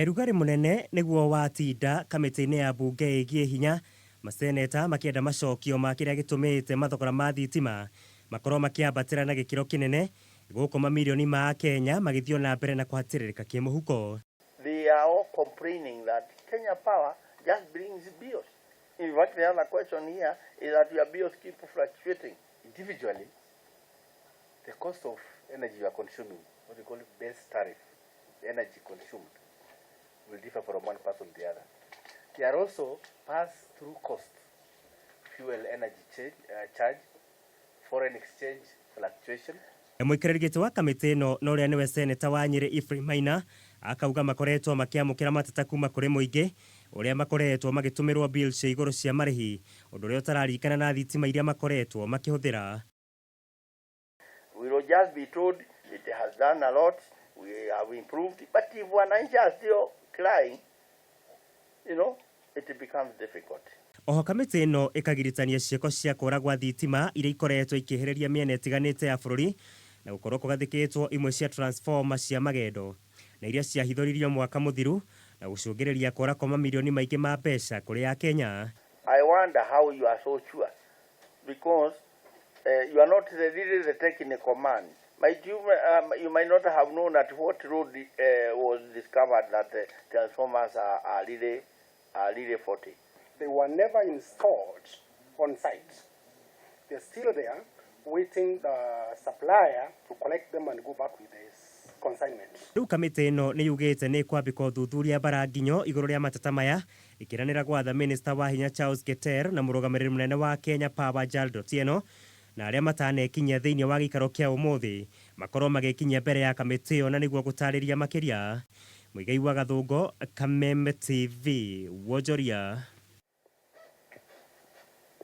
Rugari munene niguo watinda kamiti-ini ya bunge igie hinya maseneta makienda macokio ma kiria gitumite mathogora ma thitima makorwo makiambatira na gikiro kinene guko mamilioni ma Kenya magithio na mbere na kuhatiririka kimuhuko. They are all complaining that Kenya Power just brings bills. In fact, the other question here is that your bills keep fluctuating. Individually, the cost of energy you are consuming, what we call it base tariff, the energy consumed, will differ from one person to the other. There are also pass-through costs, fuel energy charge, foreign exchange fluctuation. Mwikirigiti wa kamiti no noria niwe seneta wa Nyeri Ephraim Maina akauga makoretwo makiamukira mateta kuma kuri muingi uria makoretwo magitumirwo bill cia iguru cia marihi undu uria utararikana na thitima iria makoretwo makihuthira. We will just be told it has done a lot, we have improved, but if wananchi are still crying, it becomes difficult. Oho kamiti no ikagiritania cieko cia kura gwa thitima iria ikoretwo ikihereria miena itiganite ya bururi na gukorwo kugathikitwo imwe cia transformer cia magendo na iria ciahithoririo mwaka muthiru na gucungiriria kura kwa mamilioni maingi ma mbeca kuri ya Kenya. I wonder how you are so sure, because you are not really the technical man. You might not have known at what road was discovered that transformers are really faulty. They were never installed on site. They're still there, waiting the supplier to collect them and go back with this consignment. Riu kamiti no ni yugite ni kwambika uthuthuria baranginyo iguru ria mateta maya ikiranira gwatha minister wa hinya Charles Keter na murugamiriri munene wa Kenya Power Jaldo Tieno na aria matanekinyia thiini wa gikaro kia umuthi makorwo magikinyia mbere ya kamiti yo na niguo gutariria makiria. Muigai wa Gathungo, Kameme TV, Wojoria.